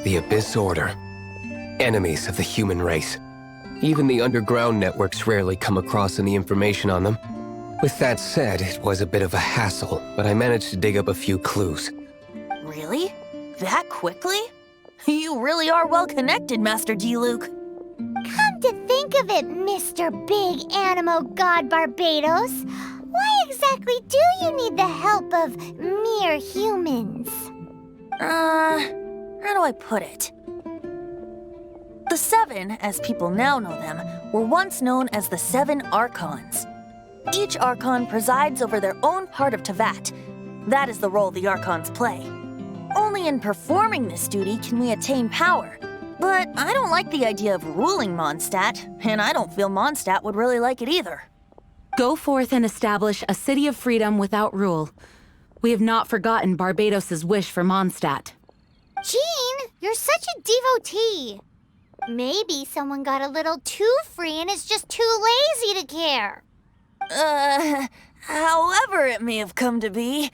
The Abyss Order. Enemies of the human race. Even the underground networks rarely come across any information on them. With that said, it was a bit of a hassle, but I managed to dig up a few clues. Really? That quickly? You really are well connected, Master D-Luke. Come to think of it, Mr. Big Animo God Barbados, why exactly do you need the help of mere humans? How do I put it? The Seven, as people now know them, were once known as the Seven Archons. Each Archon presides over their own part of Teyvat. That is the role the Archons play. Only in performing this duty can we attain power. But I don't like the idea of ruling Mondstadt, and I don't feel Mondstadt would really like it either. Go forth and establish a city of freedom without rule. We have not forgotten Barbados's wish for Mondstadt. Jean, you're such a devotee. Maybe someone got a little too free and is just too lazy to care. However it may have come to be,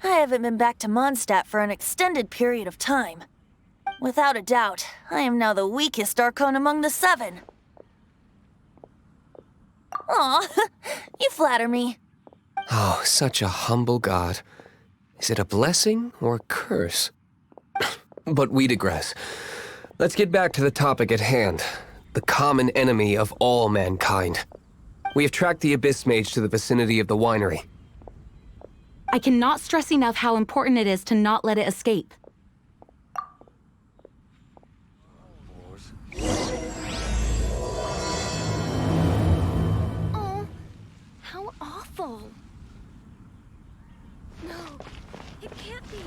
I haven't been back to Mondstadt for an extended period of time. Without a doubt, I am now the weakest Archon among the Seven. Aw, you flatter me. Oh, such a humble god. Is it a blessing or a curse? But we digress. Let's get back to the topic at hand. The common enemy of all mankind. We have tracked the Abyss Mage to the vicinity of the winery. I cannot stress enough how important it is to not let it escape. Oh, how awful. No, it can't be.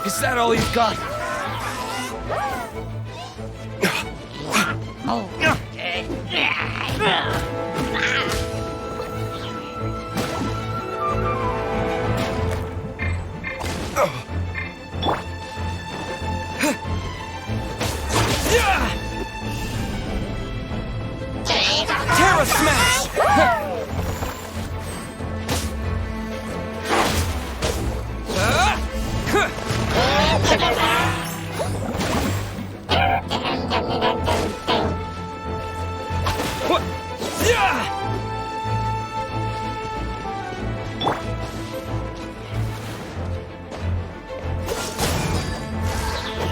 Is that all you've got? Terra Smash!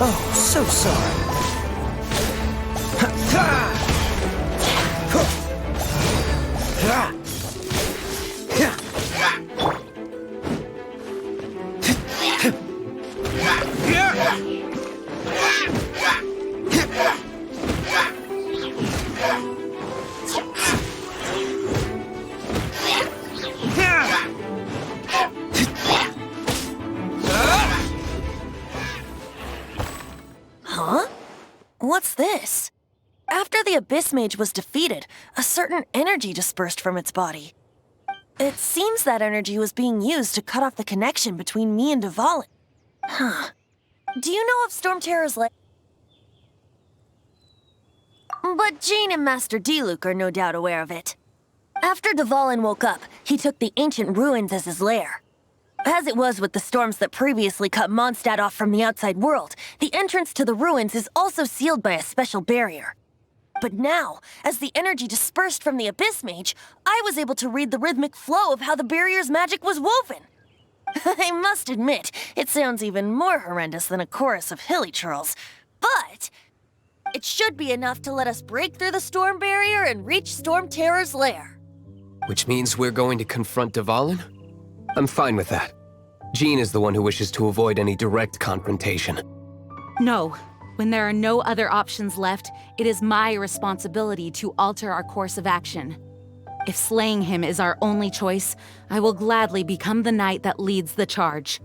Oh, so sorry. Huh? What's this? After the Abyss Mage was defeated, a certain energy dispersed from its body. It seems that energy was being used to cut off the connection between me and Dvalin. Huh. Do you know of Storm Terror's lair? But Jane and Master Diluc are no doubt aware of it. After Dvalin woke up, he took the ancient ruins as his lair. As it was with the storms that previously cut Mondstadt off from the outside world, the entrance to the ruins is also sealed by a special barrier. But now, as the energy dispersed from the Abyss Mage, I was able to read the rhythmic flow of how the barrier's magic was woven. I must admit, it sounds even more horrendous than a chorus of hilly churls, but it should be enough to let us break through the storm barrier and reach Storm Terror's lair. Which means we're going to confront Dvalin? I'm fine with that. Jean is the one who wishes to avoid any direct confrontation. No. When there are no other options left, it is my responsibility to alter our course of action. If slaying him is our only choice, I will gladly become the knight that leads the charge.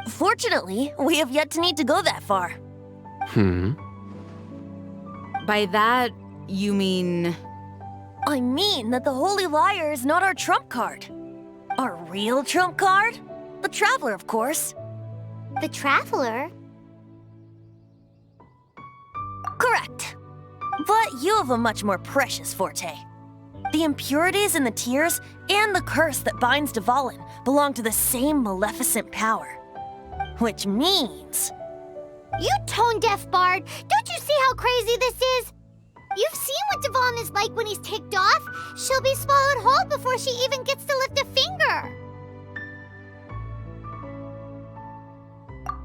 Fortunately, we have yet to need to go that far. By that, you mean... I mean that the Holy Liar is not our trump card. Our real trump card? The Traveler, of course. The Traveler? Correct. But you have a much more precious forte. The impurities in the tears and the curse that binds Dvalin belong to the same maleficent power. Which means... You tone-deaf bard! Don't you see how crazy this is? You've seen what Dvalin is like when he's ticked off. She'll be swallowed whole before she even gets to lift a finger.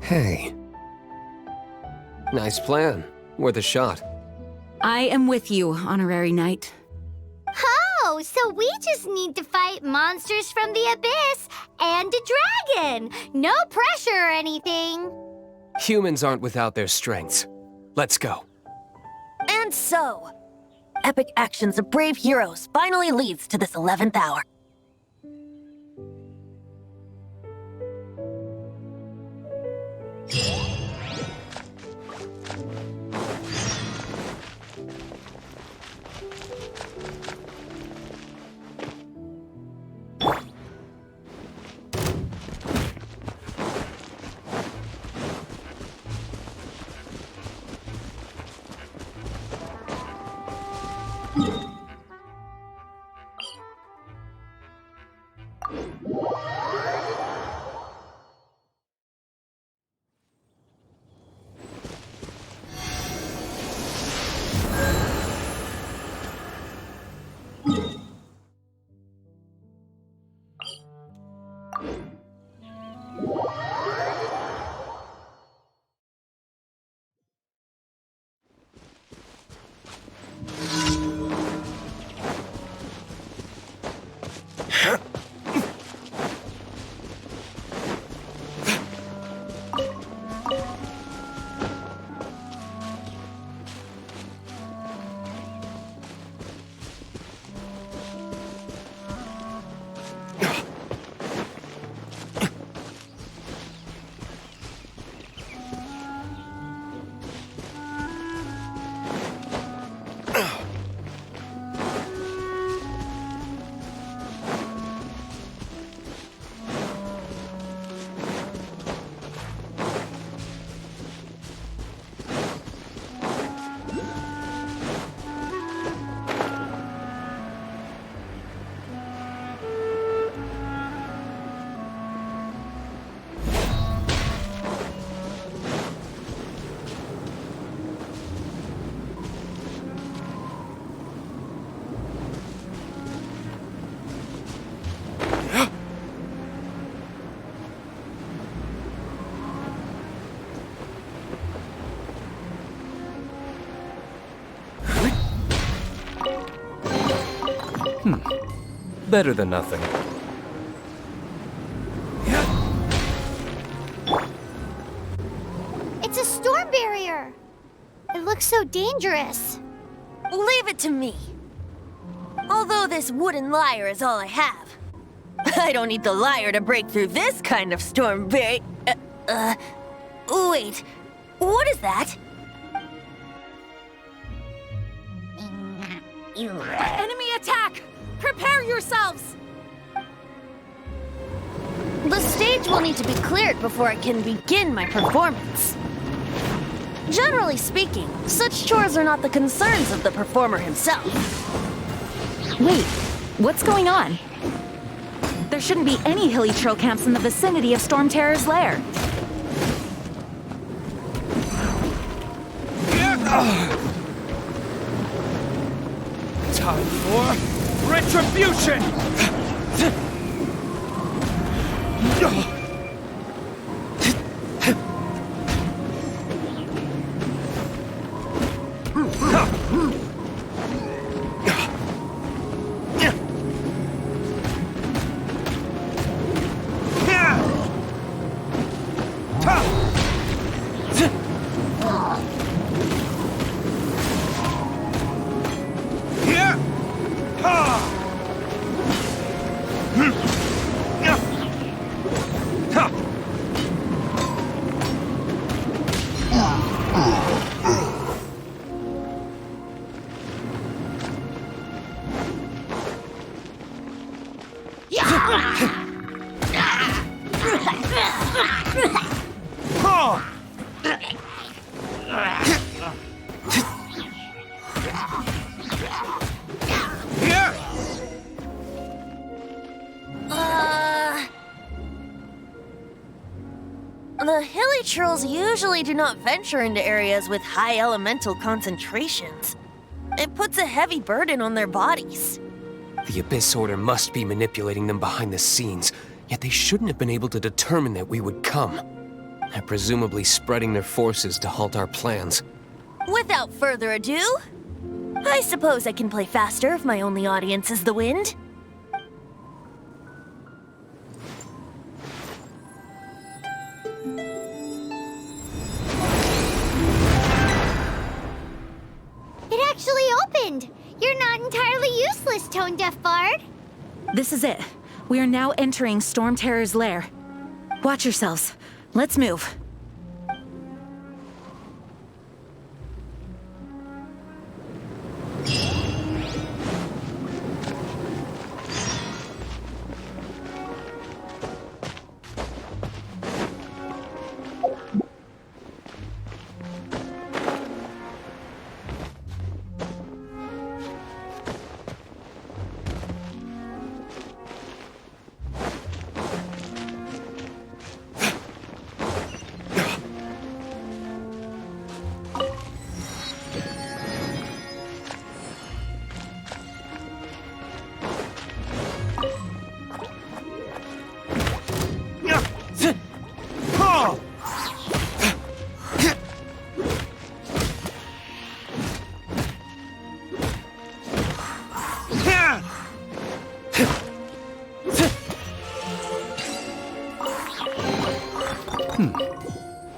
Hey. Nice plan. Worth a shot. I am with you, honorary knight. Oh, so we just need to fight monsters from the abyss and a dragon. No pressure or anything. Humans aren't without their strengths. Let's go. And so, epic actions of brave heroes finally leads to this 11th hour. Better than nothing. It's a storm barrier. It looks so dangerous. Leave it to me. Although this wooden lyre is all I have. I don't need the lyre to break through this kind of storm barrier. Wait. What is that? Enemy attack! Prepare yourselves! The stage will need to be cleared before I can begin my performance. Generally speaking, such chores are not the concerns of the performer himself. Wait, what's going on? There shouldn't be any hilly trail camps in the vicinity of Storm Terror's lair. Time for retribution! The hilly trolls usually do not venture into areas with high elemental concentrations. It puts a heavy burden on their bodies. The Abyss Order must be manipulating them behind the scenes, yet they shouldn't have been able to determine that we would come. They're presumably spreading their forces to halt our plans. Without further ado, I suppose I can play faster if my only audience is the wind. It actually opened. You're not entirely useless, Tone Deaf Bard. This is it. We are now entering Storm Terror's lair. Watch yourselves. Let's move.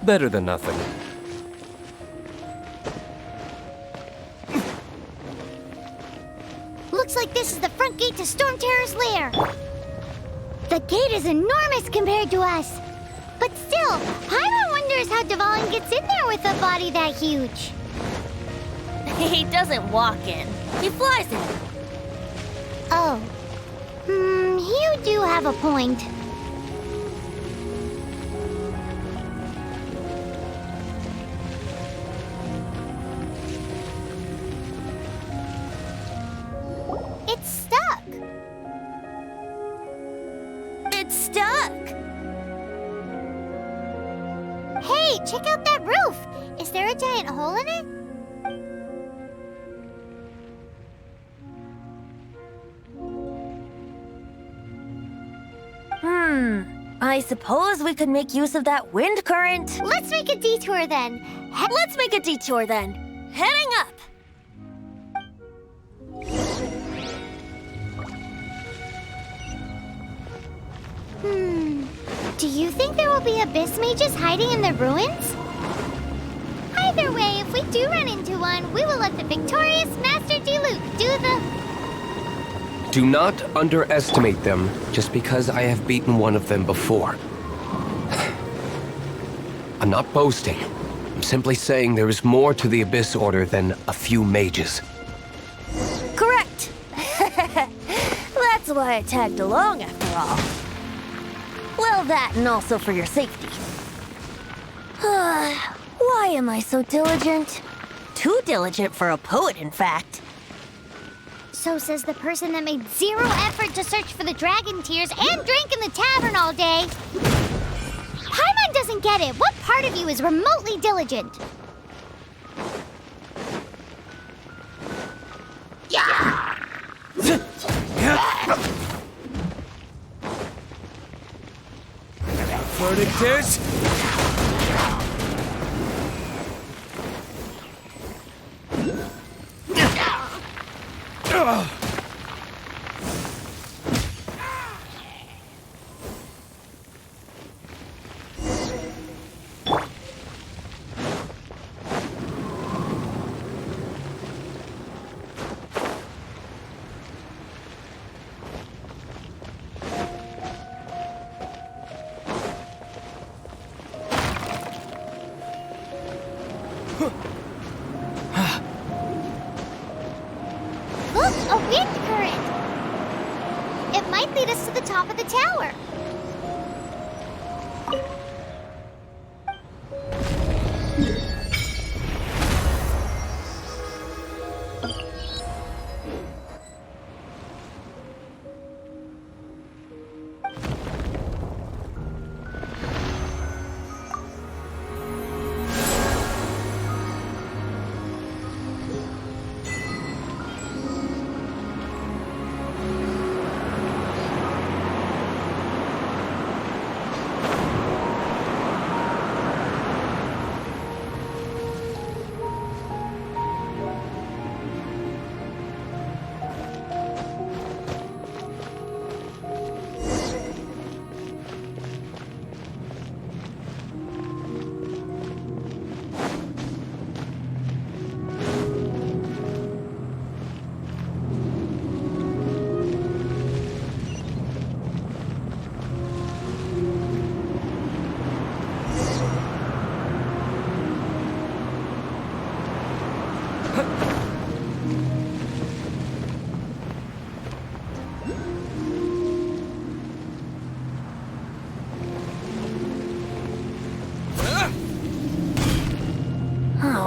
Better than nothing. Looks like this is the front gate to Storm Terror's lair. The gate is enormous compared to us. But still, Paimon wonders how Dvalin gets in there with a body that huge. He doesn't walk in. He flies in. Oh. You do have a point. It's stuck. It's stuck. Hey, check out that roof. Is there a giant hole in it? I suppose we could make use of that wind current. Let's make a detour then. Let's make a detour then. Heading up. Do you think there will be abyss mages hiding in the ruins? Either way, if we do run into one, we will let the victorious Master Diluc do the... Do not underestimate them just because I have beaten one of them before. I'm not boasting. I'm simply saying there is more to the Abyss Order than a few mages. Correct. That's why I tagged along after all. Well, that and also for your safety. Why am I so diligent? Too diligent for a poet, in fact. So says the person that made zero effort to search for the dragon tears and drink in the tavern all day. Paimon doesn't get it. What part of you is remotely diligent? Verdict is... Look, a wind current! It might lead us to the top of the tower.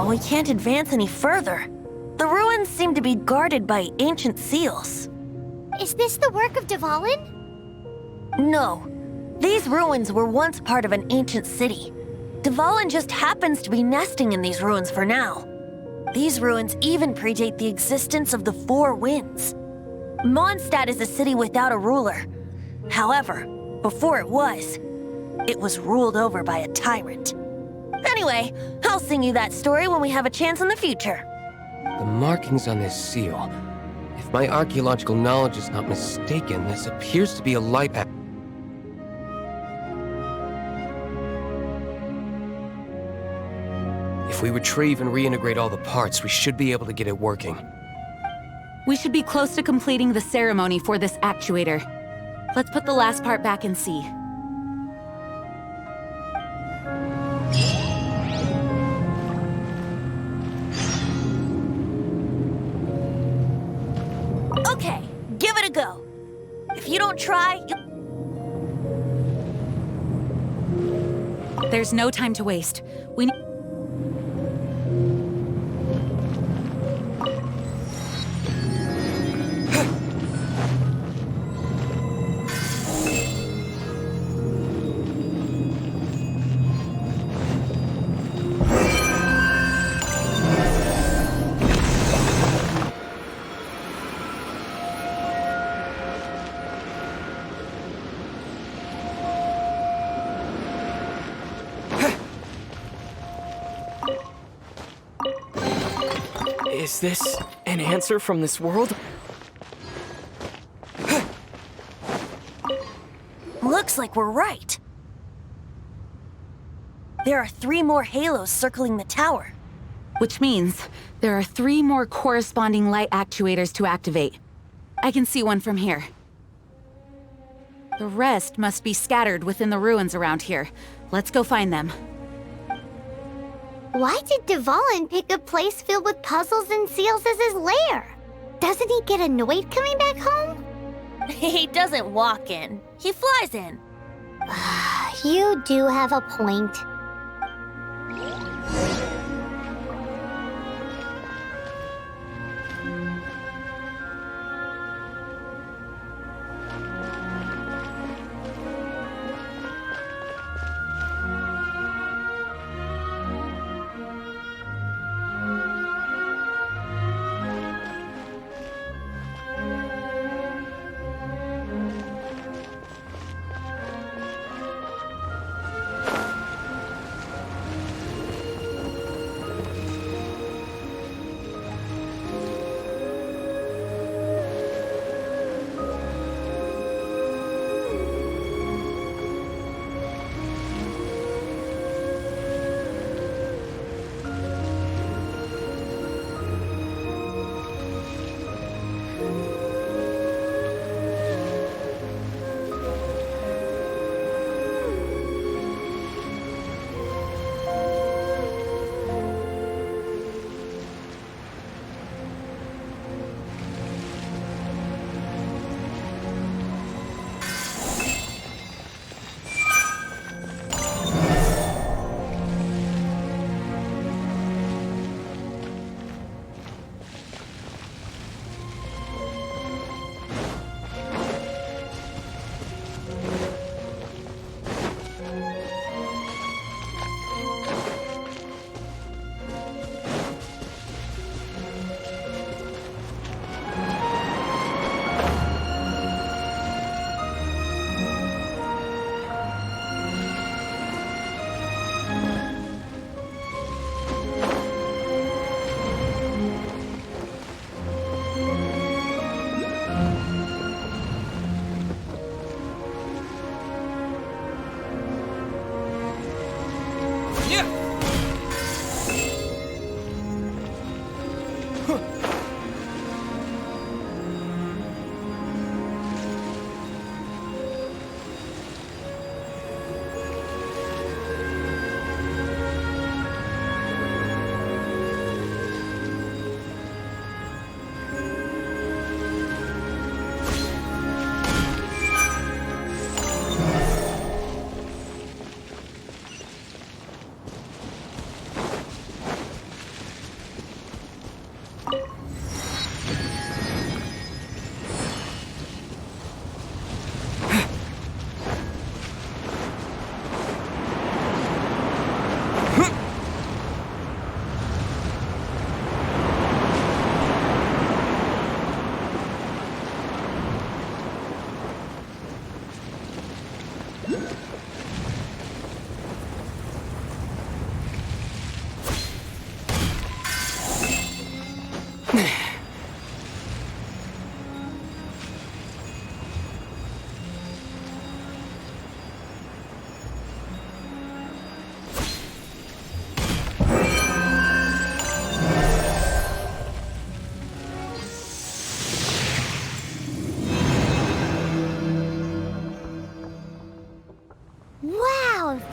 We can't advance any further. The ruins seem to be guarded by ancient seals. Is this the work of Dvalin? No. These ruins were once part of an ancient city. Dvalin just happens to be nesting in these ruins for now. These ruins even predate the existence of the Four Winds. Mondstadt is a city without a ruler. However, before it was ruled over by a tyrant. Anyway, I'll sing you that story when we have a chance in the future. The markings on this seal. If my archaeological knowledge is not mistaken, this appears to be a light path. If we retrieve and reintegrate all the parts, we should be able to get it working. We should be close to completing the ceremony for this actuator. Let's put the last part back and see. Okay, give it a go. If you don't try, There's no time to waste. We need... Is this an answer from this world? looks like we're right. There are 3 more halos circling the tower. Which means there are 3 more corresponding light actuators to activate. I can see one from here. The rest must be scattered within the ruins around here. Let's go find them. Why did Dvalin pick a place filled with puzzles and seals as his lair? Doesn't he get annoyed coming back home? He doesn't walk in. He flies in. You do have a point.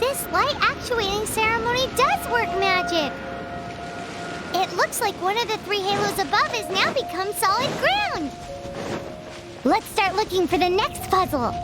This light actuating ceremony does work magic! It looks like one of the 3 halos above has now become solid ground! Let's start looking for the next puzzle!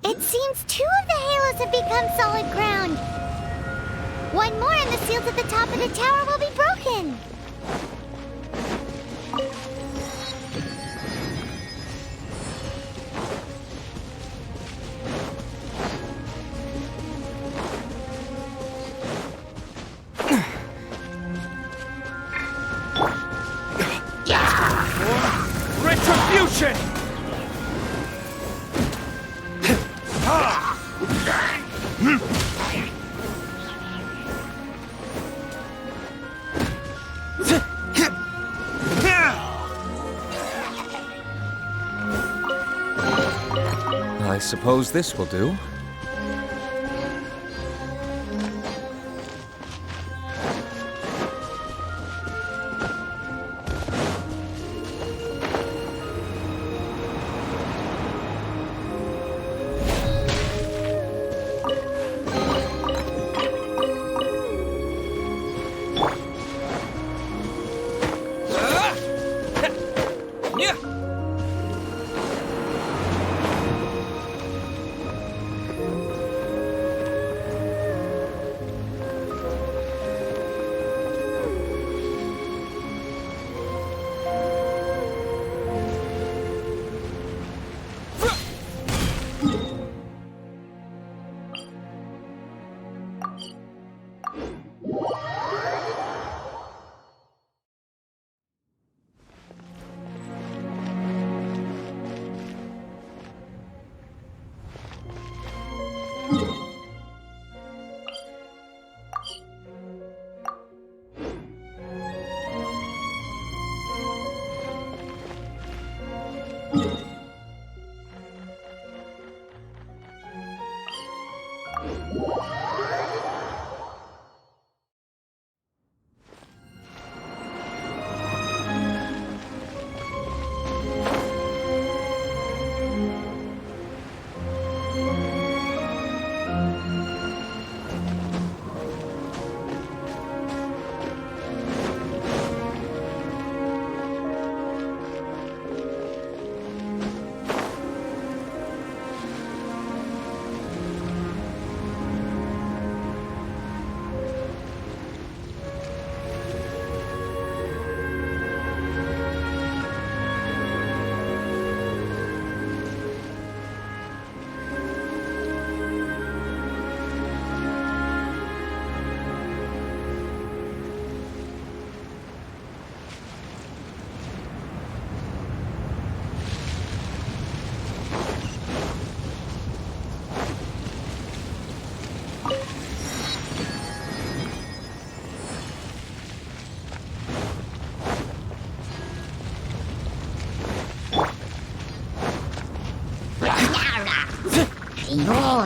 It seems 2 of the halos have become solid ground. One more and the seals at the top of the tower will be broken. Retribution! I suppose this will do.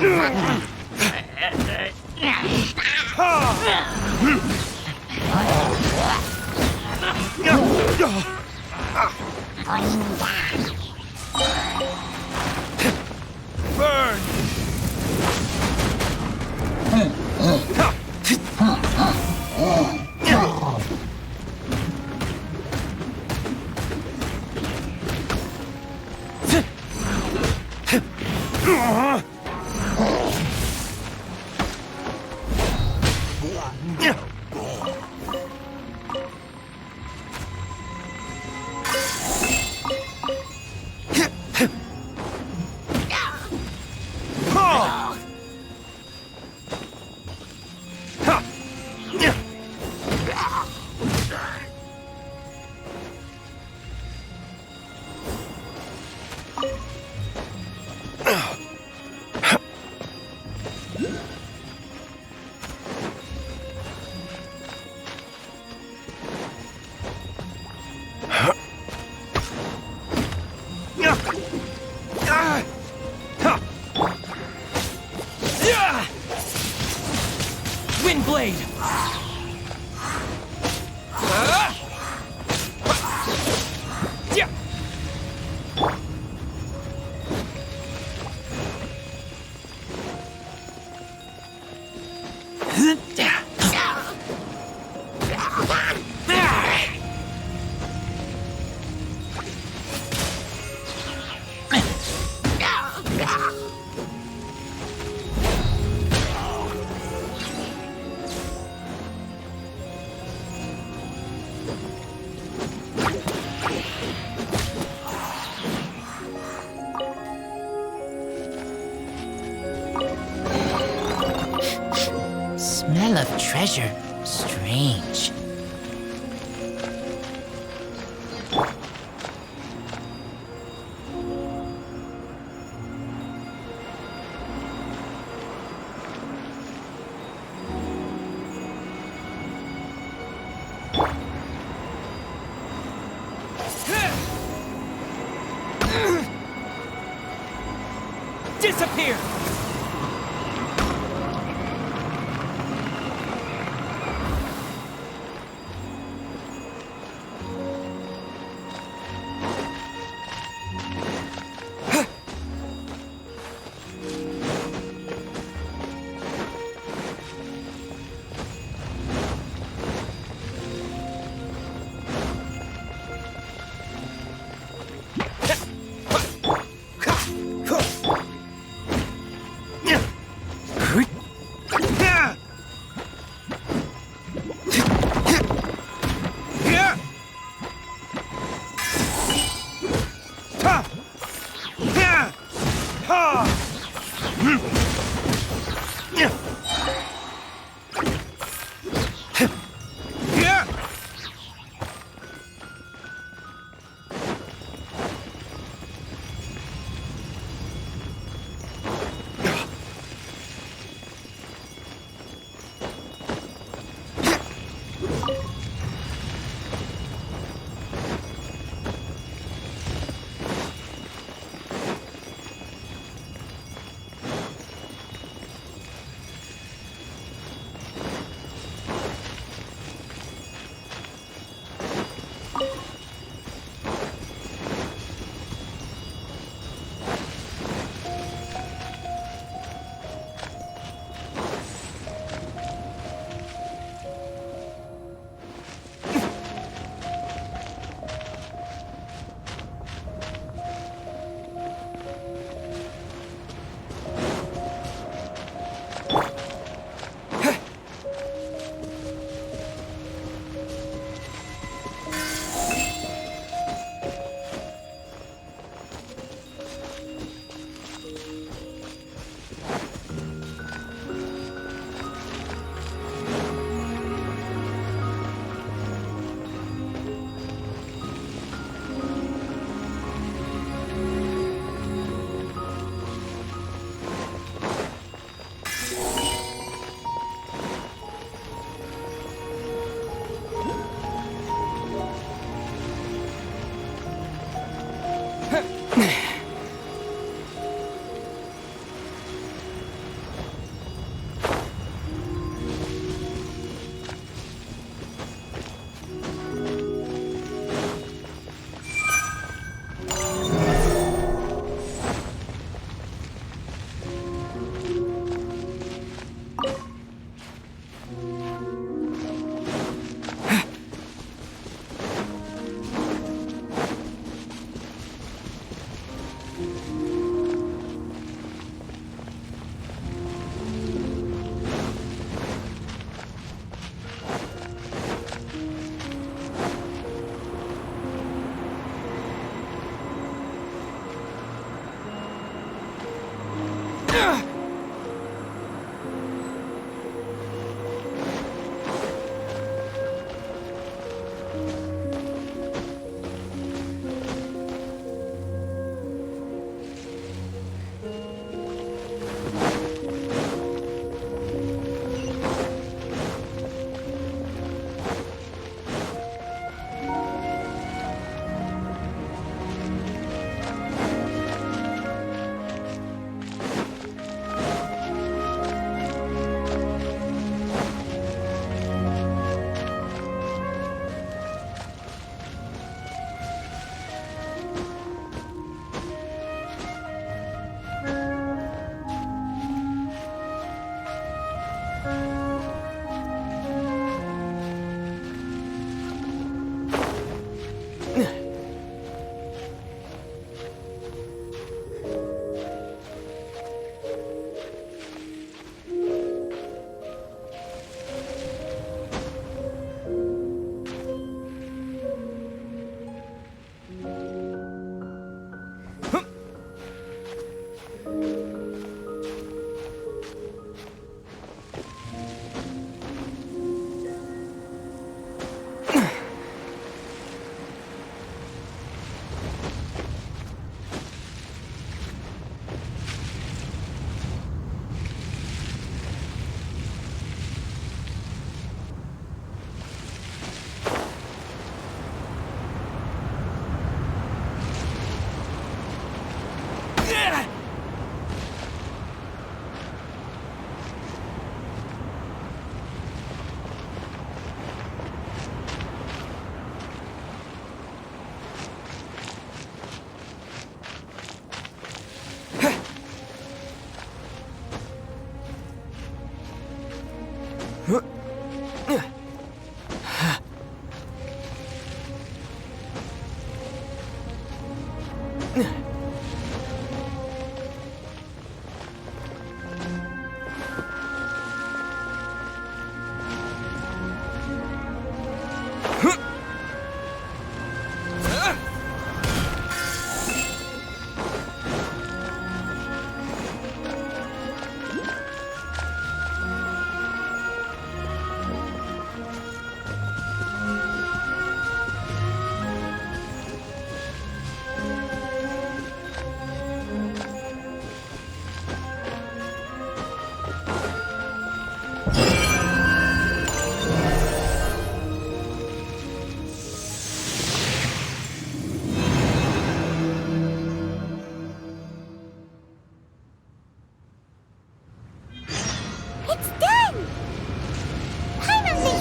Burn! Windblade! Smell of treasure. Strange. Disappear!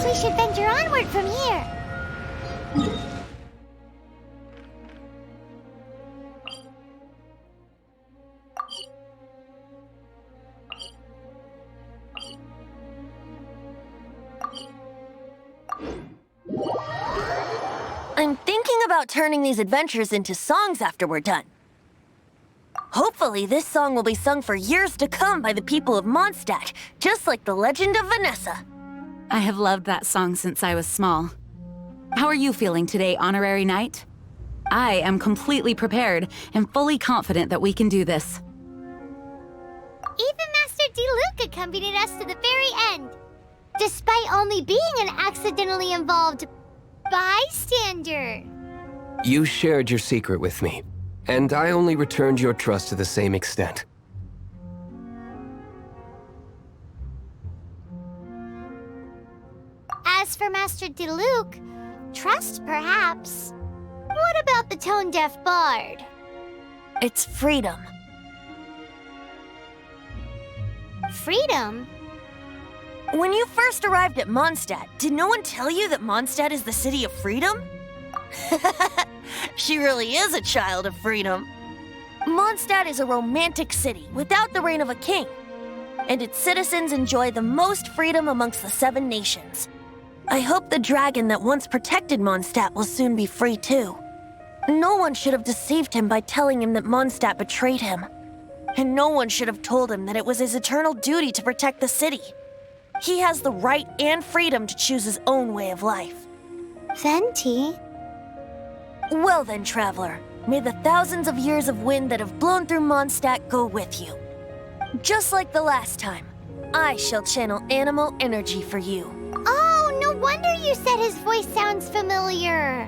We should venture onward from here. I'm thinking about turning these adventures into songs after we're done. Hopefully, this song will be sung for years to come by the people of Mondstadt, just like the legend of Vanessa. I have loved that song since I was small. How are you feeling today, Honorary Knight? I am completely prepared and fully confident that we can do this. Even Master Diluc accompanied us to the very end, despite only being an accidentally involved bystander. You shared your secret with me, and I only returned your trust to the same extent. As for Master Diluc, trust perhaps. What about the tone-deaf bard? It's freedom. Freedom? When you first arrived at Mondstadt, did no one tell you that Mondstadt is the city of freedom? She really is a child of freedom. Mondstadt is a romantic city without the reign of a king, and its citizens enjoy the most freedom amongst the 7 nations. I hope the dragon that once protected Mondstadt will soon be free too. No one should have deceived him by telling him that Mondstadt betrayed him. And no one should have told him that it was his eternal duty to protect the city. He has the right and freedom to choose his own way of life. Venti? Well then, traveler, may the thousands of years of wind that have blown through Mondstadt go with you. Just like the last time, I shall channel animal energy for you. Oh, no wonder you said his voice sounds familiar.